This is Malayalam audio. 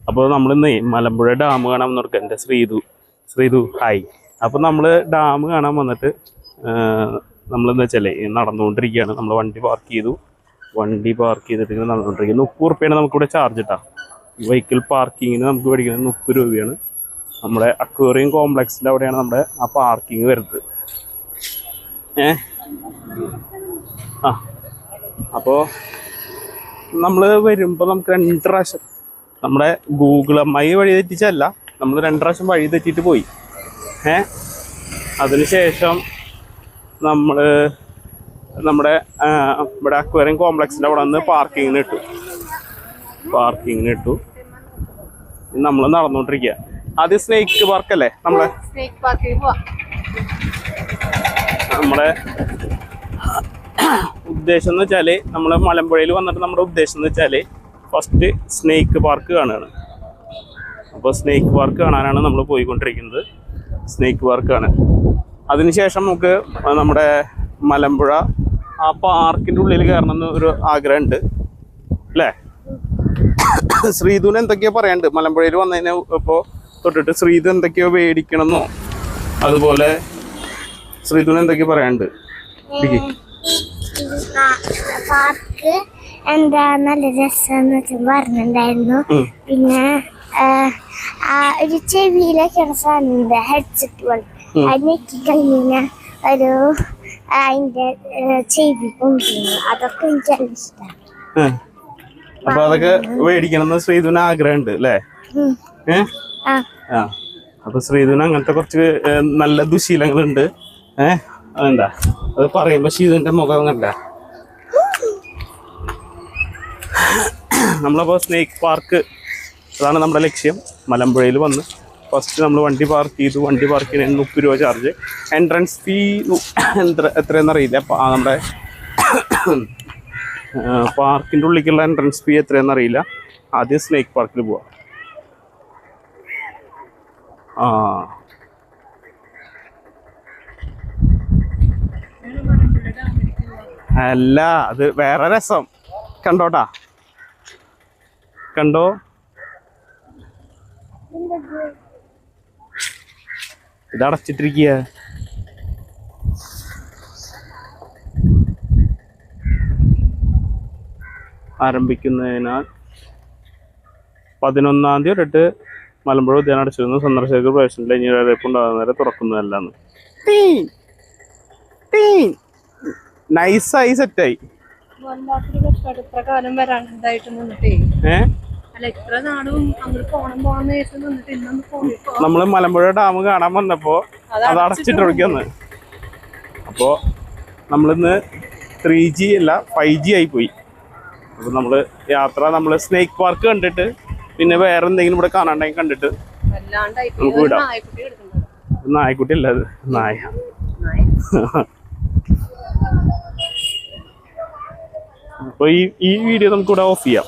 അപ്പോൾ നമ്മളിന്ന് മലമ്പുഴ ഡാം കാണാൻ വന്നിട്ട് എൻ്റെ ശ്രീതു ഹായ്. അപ്പോൾ നമ്മൾ ഡാം കാണാൻ വന്നിട്ട് നമ്മളെന്താ വെച്ചാൽ നടന്നുകൊണ്ടിരിക്കുകയാണ്. നമ്മൾ വണ്ടി പാർക്ക് ചെയ്തിട്ട് ഇങ്ങനെ നടന്നുകൊണ്ടിരിക്കുന്നത്. 30 രൂപയാണ് നമുക്കിവിടെ ചാർജ് ഇട്ടാ. വെഹിക്കിൾ പാർക്കിങ്ങിന് നമുക്ക് മേടിക്കുന്നത് 30 രൂപയാണ്. നമ്മുടെ അക്വേറിയം കോംപ്ലക്സിൻ്റെ അവിടെയാണ് നമ്മുടെ ആ പാർക്കിങ് വരുന്നത്. അപ്പോൾ നമ്മൾ വരുമ്പോൾ നമുക്ക് 2 പ്രാവശ്യം നമ്മുടെ ഗൂഗിൾ അമ്മായി വഴി തെറ്റിച്ചല്ല, നമ്മൾ 2 പ്രാവശ്യം വഴി തെറ്റിയിട്ട് പോയി. അതിനുശേഷം നമ്മുടെ ഇവിടെ അക്വേറിയം കോംപ്ലക്സിൻ്റെ അവിടെ നിന്ന് പാർക്കിങ്ങിന് ഇട്ടു. നമ്മൾ നടന്നുകൊണ്ടിരിക്കുക. ആദ്യം സ്നേക്ക് പാർക്കല്ലേ നമ്മുടെ ഉദ്ദേശം എന്ന് വെച്ചാൽ, നമ്മൾ മലമ്പുഴയിൽ വന്നിട്ട് നമ്മുടെ ഉദ്ദേശം എന്ന് വെച്ചാൽ ഫസ്റ്റ് സ്നേക്ക് പാർക്ക് കാണുകയാണ്. അപ്പോൾ സ്നേക്ക് പാർക്ക് കാണാനാണ് നമ്മൾ പോയിക്കൊണ്ടിരിക്കുന്നത്. സ്നേക്ക് പാർക്കാണ്. അതിനുശേഷം നമുക്ക് നമ്മുടെ മലമ്പുഴ ആ പാർക്കിൻ്റെ ഉള്ളിൽ കയറണമെന്ന് ഒരു ആഗ്രഹമുണ്ട് അല്ലേ? ശ്രീധുവിന് എന്തൊക്കെയോ പറയാനുണ്ട്. മലമ്പുഴയിൽ വന്നതിന് ഇപ്പോൾ തൊട്ടിട്ട് ശ്രീധു എന്തൊക്കെയോ മേടിക്കണമെന്നോ, അതുപോലെ ശ്രീധുവിന് എന്തൊക്കെയോ പറയാനുണ്ട്. പാർക്ക് എന്താ നല്ല രസം പറഞ്ഞിട്ടുണ്ടായിരുന്നു. പിന്നെ ഒരു ചെവിയിലൊക്കെ സാധനം ഹെഡ്സെറ്റ് പോലെ അത് ഞെക്കി കഴിഞ്ഞാൽ ഒരു അതിന്റെ ചെവി കൊണ്ടുവരുന്നു. അതൊക്കെ എനിക്ക് നല്ല ഇഷ്ടമാണ്. അപ്പൊ അതൊക്കെ മേടിക്കണം ശ്രീധുവിന് ആഗ്രഹമുണ്ട് അല്ലേ? അപ്പൊ ശ്രീധുവിന് അങ്ങനത്തെ കുറച്ച് നല്ല ദുശീലങ്ങളുണ്ട്. അതെന്താ അത് പറയുമ്പോ ശ്രീധുവിന്റെ മുഖം കണ്ട. നമ്മളപ്പോൾ സ്നേക്ക് പാർക്ക് അതാണ് നമ്മുടെ ലക്ഷ്യം. മലമ്പുഴയിൽ വന്ന് ഫസ്റ്റ് നമ്മൾ വണ്ടി പാർക്ക് ചെയ്തു. വണ്ടി പാർക്ക് ചെയ്യുന്നതിന് 30 രൂപ ചാർജ്. Entrance fee എത്രയെന്നറിയില്ല. നമ്മുടെ പാർക്കിൻ്റെ ഉള്ളിലേക്കുള്ള എൻട്രൻസ് ഫീ എത്രയെന്നറിയില്ല. ആദ്യം സ്നേക്ക് പാർക്കിൽ പോവാം. അല്ല, അത് വേറെ രസം. കണ്ടോ ഇതടച്ചിട്ടിരിക്കുക. ആരംഭിക്കുന്നതിനാൽ 11-ാം തീയതി തൊട്ട് മലമ്പുഴ ഉദ്യാനം അടച്ചിരുന്നു. സന്ദർശകർക്ക് പ്രവേശനമില്ല. ഇനി അറിയിപ്പ് ഉണ്ടാകുന്നവരെ തുറക്കുന്നതല്ലാന്ന്. നൈസായി സെറ്റായി. നമ്മള് മലമ്പുഴ ഡാം കാണാൻ വന്നപ്പോ അത് അടച്ചിട്ടിരിക്കുന്നു. അപ്പോ നമ്മളിന്ന് 3G അല്ല 5G ആയി പോയി. അപ്പൊ നമ്മള് നമ്മള് സ്നേക്ക് പാർക്ക് കണ്ടിട്ട് പിന്നെ വേറെ എന്തെങ്കിലും ഇവിടെ കാണാണ്ടെങ്കിൽ കണ്ടിട്ട് നമുക്ക് വിടാം. നായ്ക്കുട്ടി അല്ല, അത് നായ. അപ്പൊ ഈ വീഡിയോ നമുക്ക് ഇവിടെ ഓഫ് ചെയ്യാം.